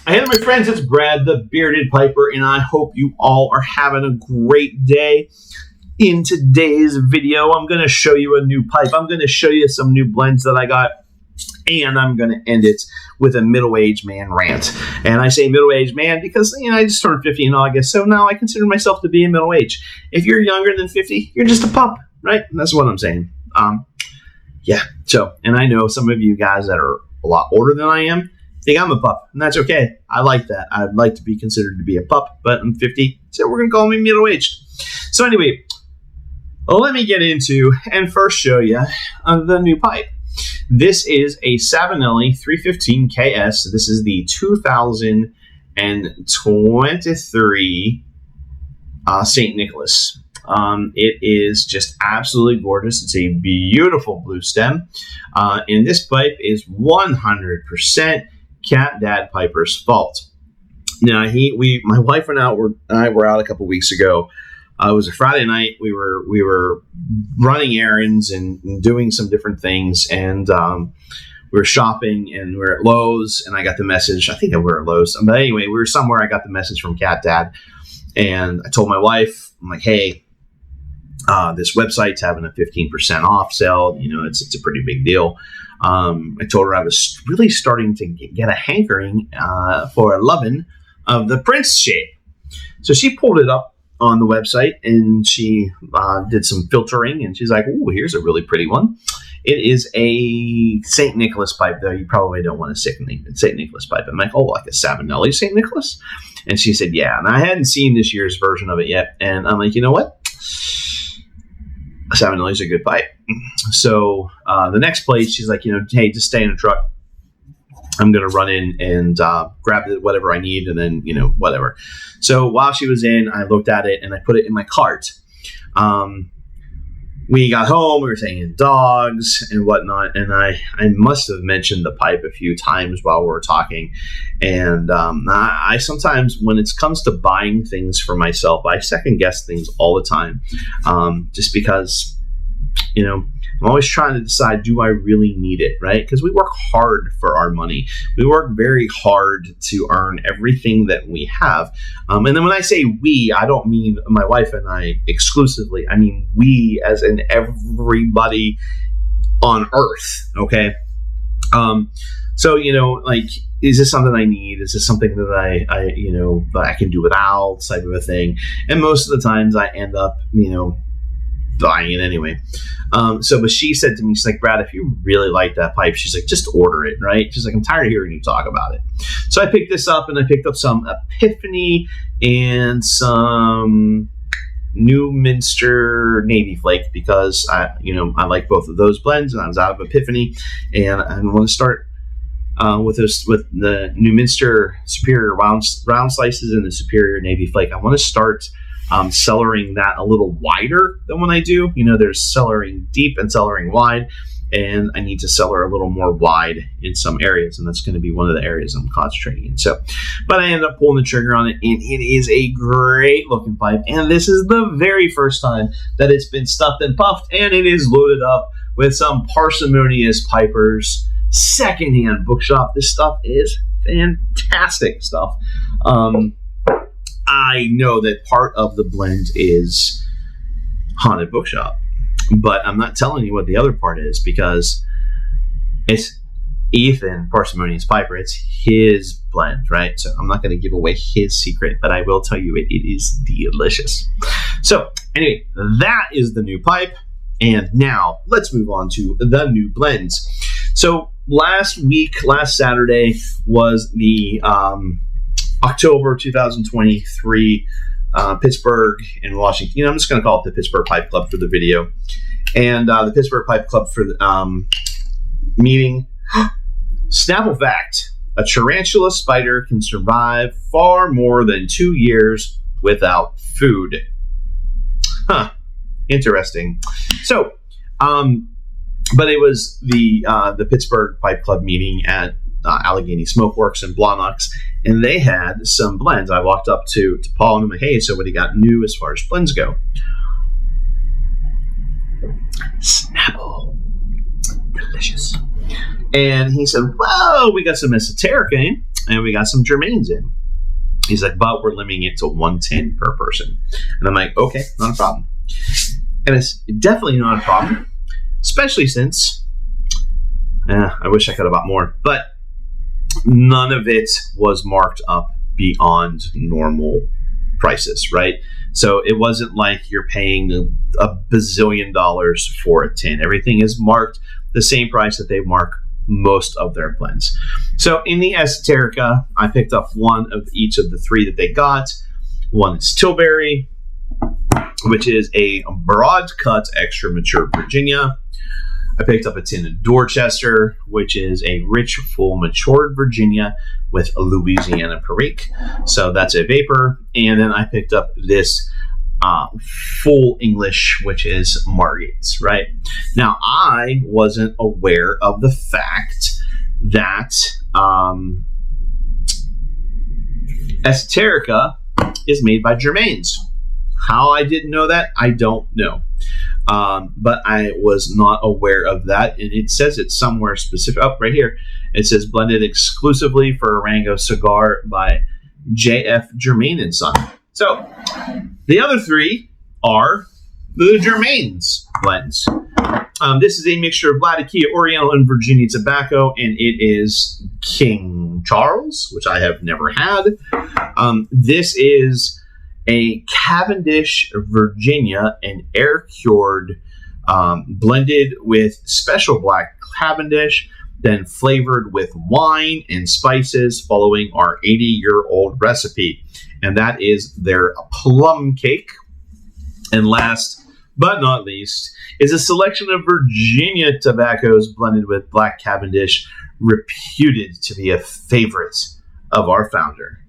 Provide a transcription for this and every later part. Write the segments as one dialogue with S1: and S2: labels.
S1: Hey there, my friends, it's Brad, the Bearded Piper, and I hope you all are having a great day. In today's video, I'm going to show you a new pipe. I'm going to show you some new blends that I got, and I'm going to end it with a middle-aged man rant. And I say middle-aged man because, I just turned 50 in August, so now I consider myself to be a middle-aged. If you're younger than 50, you're just a pup, right? That's what I'm saying. And I know some of you guys that are a lot older than I am think I'm a pup, and that's okay. I like that. I'd like to be considered to be a pup, but I'm 50, so we're going to call me middle-aged. So anyway, let me get into and first show you the new pipe. This is a Savinelli 315KS. This is the 2023 St. Nicholas. It is just absolutely gorgeous. It's a beautiful blue stem. And this pipe is 100% Cat Dad Piper's fault. Now, my wife and I were out a couple weeks ago. It was a Friday night. We were running errands and doing some different things, and we were shopping, and we were at Lowe's, and I got the message. I think we were at Lowe's, but anyway, we were somewhere. I got the message from Cat Dad, and I told my wife, I'm like, hey, this website's having a 15% off sale. It's a pretty big deal. I told her I was really starting to get a hankering for a loving of the Prince shape. So she pulled it up on the website, and she did some filtering, and she's like, "Oh, here's a really pretty one." It is a St. Nicholas pipe, though. You probably don't want a St. Nicholas pipe. I'm like, oh, like a Savinelli St. Nicholas? And she said, yeah. And I hadn't seen this year's version of it yet. And I'm like, you know what? Savinelli's a good pipe. So the next place, she's like, hey, just stay in the truck. I'm going to run in and grab whatever I need, and then, whatever. So while she was in, I looked at it, and I put it in my cart. We got home, we were saying dogs and whatnot, and I must have mentioned the pipe a few times while we were talking. And I sometimes, when it comes to buying things for myself, I second guess things all the time, just because, I'm always trying to decide, do I really need it, right? Because we work hard for our money. We work very hard to earn everything that we have. And then when I say we, I don't mean my wife and I exclusively. I mean we as in everybody on earth, okay? So, is this something I need? Is this something that that I can do without, type of a thing? And most of the times I end up, buying it anyway. But she said to me, she's like, Brad, if you really like that pipe, she's like, just order it, right? She's like, I'm tired of hearing you talk about it. So I picked this up, and I picked up some Epiphany and some New Minster Navy Flake, because I like both of those blends, and I was out of Epiphany, and I want to start with the New Minster Superior round slices and the Superior Navy Flake. I want to start cellaring that a little wider than when I do. There's cellaring deep and cellaring wide, and I need to cellar a little more wide in some areas, and that's going to be one of the areas I'm concentrating in. But I ended up pulling the trigger on it, and it is a great looking pipe, and this is the very first time that it's been stuffed and puffed, and it is loaded up with some Parsimonious Pipers secondhand bookshop. This stuff is fantastic stuff. I know that part of the blend is Haunted Bookshop, but I'm not telling you what the other part is, because it's Ethan Parsimonious Piper. It's his blend, right? So I'm not going to give away his secret, but I will tell you it is delicious. So anyway, that is the new pipe. And now let's move on to the new blends. So last Saturday was the October 2023 Pittsburgh and Washington. I'm just going to call it the Pittsburgh Pipe Club for the video. And the Pittsburgh Pipe Club for the meeting. Snapple fact: a tarantula spider can survive far more than 2 years without food. Huh. Interesting. So, but it was the Pittsburgh Pipe Club meeting at Allegheny Smokeworks in Blawnox, and they had some blends. I walked up to Paul, and I'm like, hey, so what do you got new as far as blends go? Snapple. Delicious. And he said, well, we got some esoterica in, and we got some germains in. He's like, but we're limiting it to 110 per person. And I'm like, okay, not a problem. And it's definitely not a problem, especially since, I wish I could have bought more, but none of it was marked up beyond normal prices, right? So it wasn't like you're paying a bazillion dollars for a tin. Everything is marked the same price that they mark most of their blends. So in the esoterica, I picked up one of each of the three that they got. One is Tilbury, which is a broad cut extra mature Virginia. I picked up a tin of Dorchester, which is a rich, full, matured Virginia with a Louisiana Perique. So that's a vapor. And then I picked up this full English, which is Margates, right? Now, I wasn't aware of the fact that esoterica is made by Germains. How I didn't know that, I don't know. But I was not aware of that, and it says it's somewhere specific. Oh, right here. It says blended exclusively for Arango cigar by J.F. Germain and Son. So the other three are the Germains blends. This is a mixture of Latakia, Oriental, and Virginia tobacco, and it is King Charles, which I have never had. This is a Cavendish Virginia and air cured, blended with special black Cavendish, then flavored with wine and spices following our 80-year-old recipe. And that is their plum cake. And last but not least is a selection of Virginia tobaccos blended with black Cavendish, reputed to be a favorite of our founder.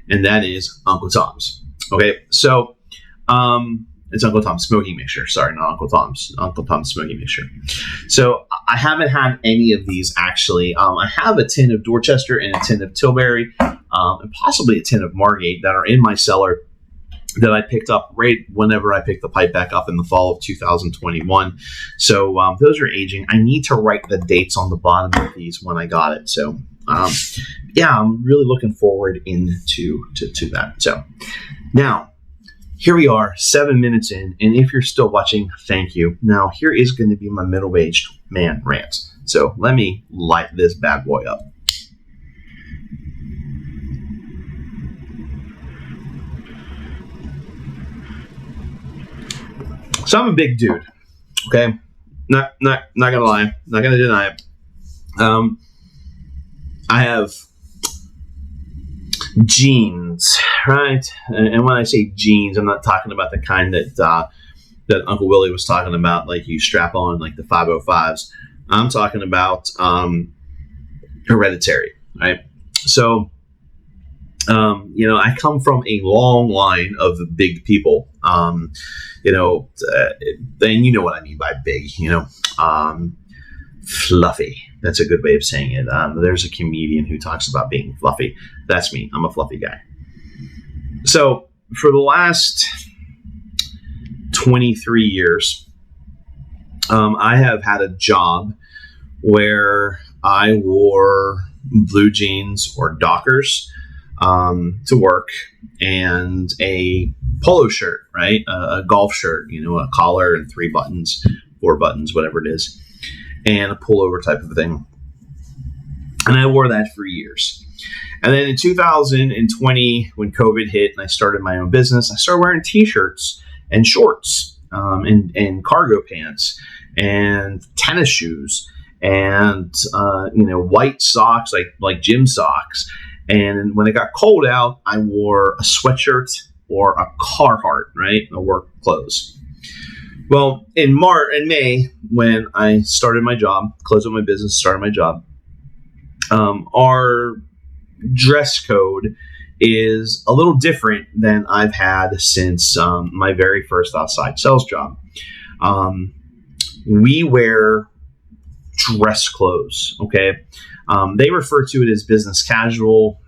S1: And that is Uncle Tom's. Okay, so it's Uncle Tom's Smoking Mixture. Sorry, not Uncle Tom's. Uncle Tom's Smoking Mixture. So I haven't had any of these, actually. I have a tin of Dorchester and a tin of Tilbury, and possibly a tin of Margate that are in my cellar that I picked up right whenever I picked the pipe back up in the fall of 2021. So those are aging. I need to write the dates on the bottom of these when I got it. So yeah, I'm really looking forward into to that. So now, here we are, 7 minutes in, and if you're still watching, thank you. Now, here is going to be my middle-aged man rant. So let me light this bad boy up. So I'm a big dude, okay? Not gonna lie, not gonna deny it. I have jeans, right? And when I say jeans, I'm not talking about the kind that Uncle Willie was talking about, like you strap on like the 505s. I'm talking about hereditary, right? So, I come from a long line of big people, and you know what I mean by big, fluffy. That's a good way of saying it. There's a comedian who talks about being fluffy. That's me. I'm a fluffy guy. So for the last 23 years, I have had a job where I wore blue jeans or Dockers to work, and a polo shirt, right? A golf shirt, a collar and 3 buttons, 4 buttons, whatever it is, and a pullover type of thing. And I wore that for years. And then in 2020, when COVID hit and I started my own business, I started wearing t-shirts and shorts, and cargo pants and tennis shoes and, white socks, like gym socks. And when it got cold out, I wore a sweatshirt or a Carhartt, right? I wore clothes. Well, in May, when I started my job, closed up my business, started my job, our dress code is a little different than I've had since my very first outside sales job. We wear dress clothes, okay? They refer to it as business casual.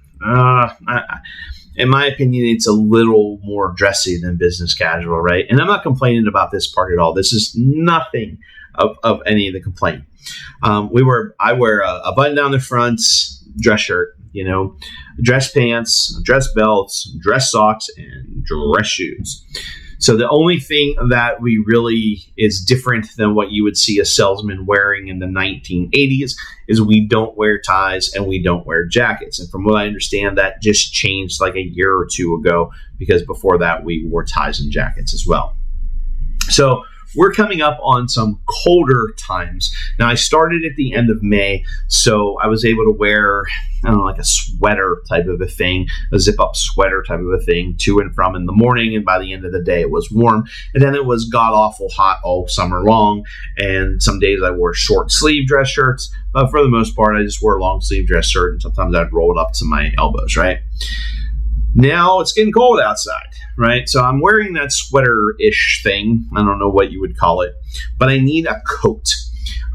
S1: In my opinion, it's a little more dressy than business casual, right? And I'm not complaining about this part at all. This is nothing of any of the complaint. I wear a button down the front, dress shirt, dress pants, dress belts, dress socks, and dress shoes. So the only thing that we really is different than what you would see a salesman wearing in the 1980s is we don't wear ties and we don't wear jackets. And from what I understand, that just changed like a year or two ago, because before that we wore ties and jackets as well. So we're coming up on some colder times. Now, I started at the end of May, so I was able to wear, like a sweater type of a thing, a zip-up sweater type of a thing, to and from in the morning, and by the end of the day, it was warm. And then it was god-awful hot all summer long, and some days I wore short-sleeve dress shirts, but for the most part, I just wore a long-sleeve dress shirt, and sometimes I'd roll it up to my elbows, right? Now it's getting cold outside, right? So I'm wearing that sweater-ish thing. I don't know what you would call it, but I need a coat.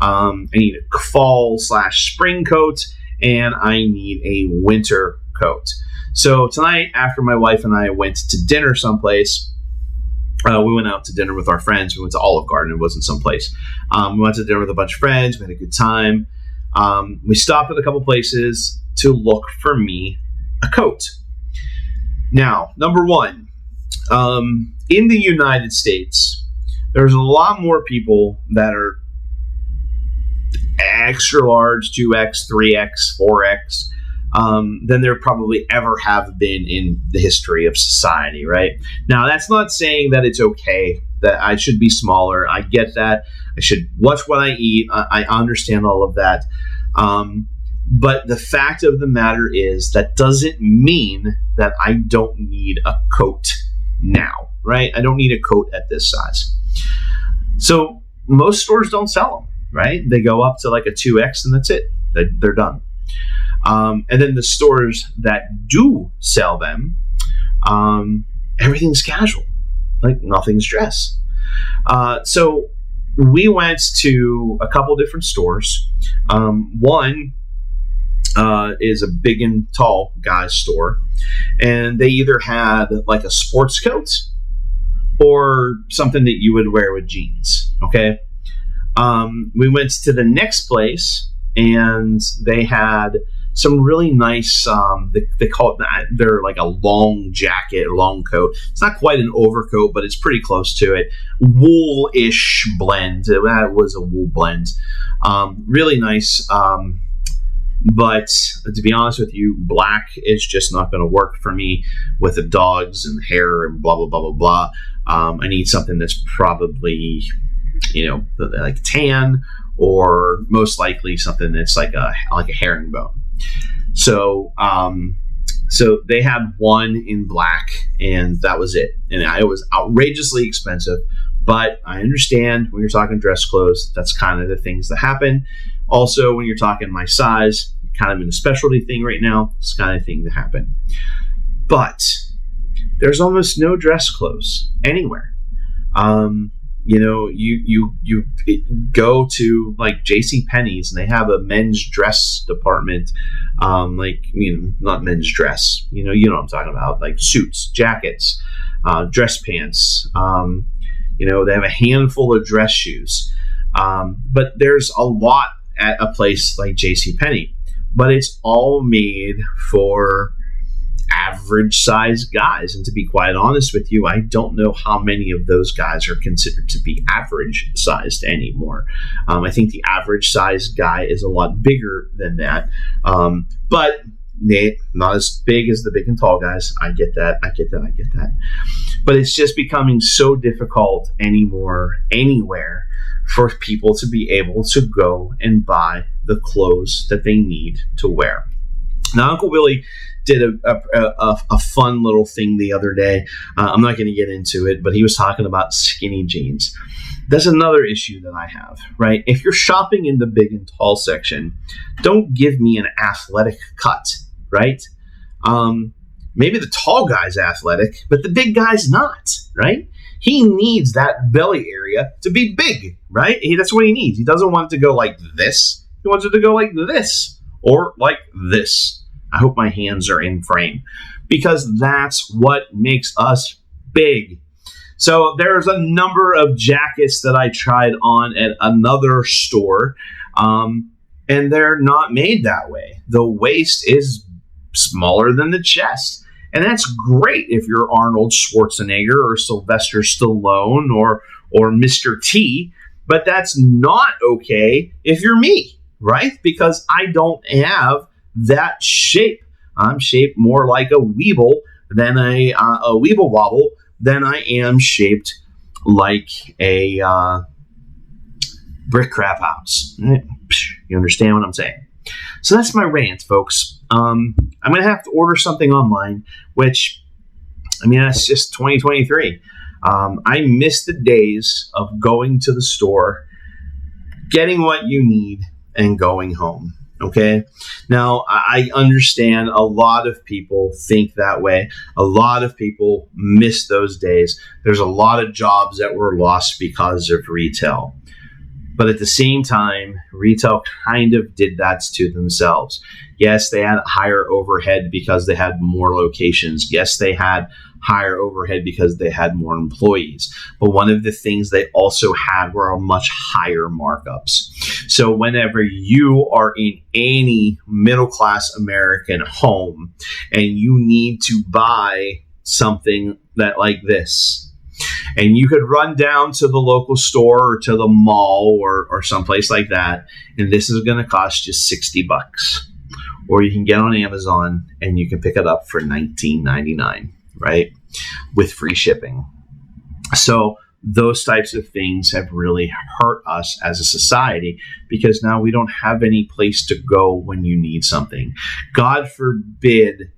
S1: I need a fall/spring coat, and I need a winter coat. So tonight, after my wife and I went to dinner someplace, we went out to dinner with our friends. We went to Olive Garden. It wasn't someplace. We went to dinner with a bunch of friends. We had a good time. We stopped at a couple places to look for me a coat. Now, number one, in the United States, there's a lot more people that are extra large, 2X, 3X, 4X, than there probably ever have been in the history of society, right? Now, that's not saying that it's okay, that I should be smaller. I get that. I should watch what I eat. I understand all of that. But the fact of the matter is that doesn't mean that I don't need a coat now, right? I don't need a coat at this size. So most stores don't sell them, right? They go up to like a 2X and that's it. They're done. And then the stores that do sell them, everything's casual, like nothing's dress. So we went to a couple different stores. One is a big and tall guy's store, and they either had like a sports coat or something that you would wear with jeans. Okay. We went to the next place, and they had some really nice, they call it, they're like a long jacket, a long coat. It's not quite an overcoat, but it's pretty close to it. Wool-ish blend. That was a wool blend. Really nice. But to be honest with you, black is just not going to work for me with the dogs and hair and blah, blah, blah, blah, blah. I need something that's probably, like tan, or most likely something that's like a herringbone. So they had one in black, and that was it. And it was outrageously expensive, but I understand when you're talking dress clothes, that's kind of the things that happen. Also, when you're talking my size, kind of in a specialty thing right now, it's kind of thing that happen. But there's almost no dress clothes anywhere. You go to like JCPenney's, and they have a men's dress department, not men's dress, you know what I'm talking about, like suits, jackets, dress pants, they have a handful of dress shoes. But there's a lot at a place like JCPenney, but it's all made for average size guys. And to be quite honest with you, I don't know how many of those guys are considered to be average sized anymore. I think the average size guy is a lot bigger than that. But not as big as the big and tall guys. I get that. But it's just becoming so difficult anymore, anywhere, for people to be able to go and buy the clothes that they need to wear. Now, Uncle Willie did a fun little thing the other day. I'm not going to get into it, but he was talking about skinny jeans. That's another issue that I have, right? If you're shopping in the big and tall section, don't give me an athletic cut, right? Maybe the tall guy's athletic, but the big guy's not, right? He needs that belly area to be big, right? That's what he needs. He doesn't want it to go like this. He wants it to go like this or like this. I hope my hands are in frame, because that's what makes us big. So there's a number of jackets that I tried on at another store, and they're not made that way. The waist is smaller than the chest. And that's great if you're Arnold Schwarzenegger or Sylvester Stallone or Mr. T, but that's not okay if you're me, right? Because I don't have that shape. I'm shaped more like a weeble than a weeble wobble than I am shaped like a brick crap house. You understand what I'm saying? So that's my rant, folks. I'm going to have to order something online, which, I mean, that's just 2023. I miss the days of going to the store, getting what you need, and going home. Okay. Now, I understand a lot of people think that way. A lot of people miss those days. There's a lot of jobs that were lost because of retail. But at the same time, retail kind of did that to themselves. Yes, they had higher overhead because they had more locations. Yes, they had higher overhead because they had more employees. But one of the things they also had were much higher markups. So whenever you are in any middle-class American home and you need to buy something that like this, and you could run down to the local store or to the mall or someplace like that, and this is going to cost you $60. Or you can get on Amazon and you can pick it up for $19.99, right? With free shipping. So those types of things have really hurt us as a society because now we don't have any place to go when you need something. God forbid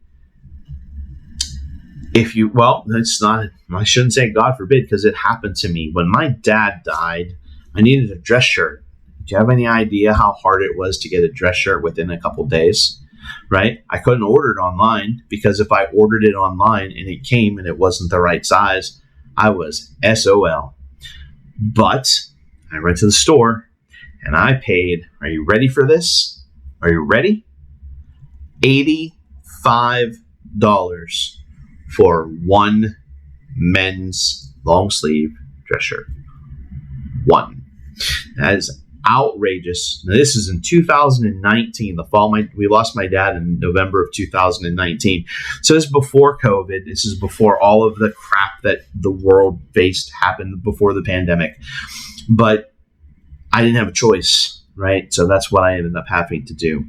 S1: it's not, I shouldn't say God forbid because it happened to me. When my dad died, I needed a dress shirt. Do you have any idea how hard it was to get a dress shirt within a couple days? Right? I couldn't order it online because if I ordered it online and it came and it wasn't the right size, I was SOL. But I went to the store and I paid, are you ready for this? Are you ready? $85 for one men's long sleeve dress shirt. One. That is outrageous. Now, this is in 2019, the fall we lost my dad in November of 2019. So this is before COVID. This is before all of the crap that the world faced happened before the pandemic. But I didn't have a choice, right? So that's what I ended up having to do.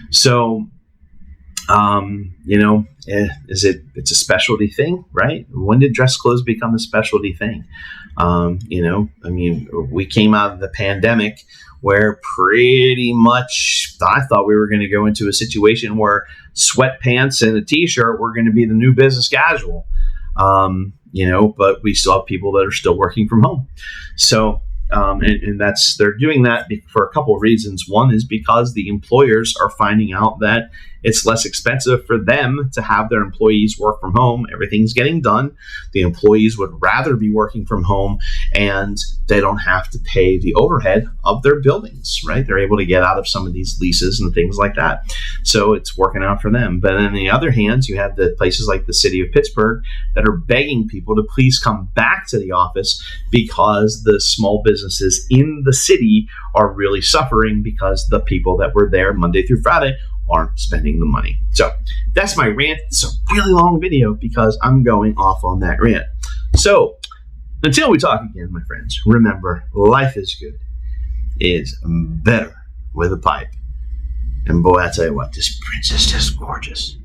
S1: So, it's a specialty thing, right? When did dress clothes become a specialty thing? We came out of the pandemic where pretty much I thought we were going to go into a situation where sweatpants and a t-shirt were going to be the new business casual. But we still have people that are still working from home. So, they're doing that for a couple of reasons. One is because the employers are finding out that it's less expensive for them to have their employees work from home. Everything's getting done. The employees would rather be working from home and they don't have to pay the overhead of their buildings, right? They're able to get out of some of these leases and things like that. So it's working out for them. But on the other hand, you have the places like the city of Pittsburgh that are begging people to please come back to the office because the small businesses in the city are really suffering because the people that were there Monday through Friday aren't spending the money. So that's my rant. It's a really long video because I'm going off on that rant. So until we talk again, my friends, remember, life is good. It's better with a pipe. And boy, I tell you what, this prince is just gorgeous.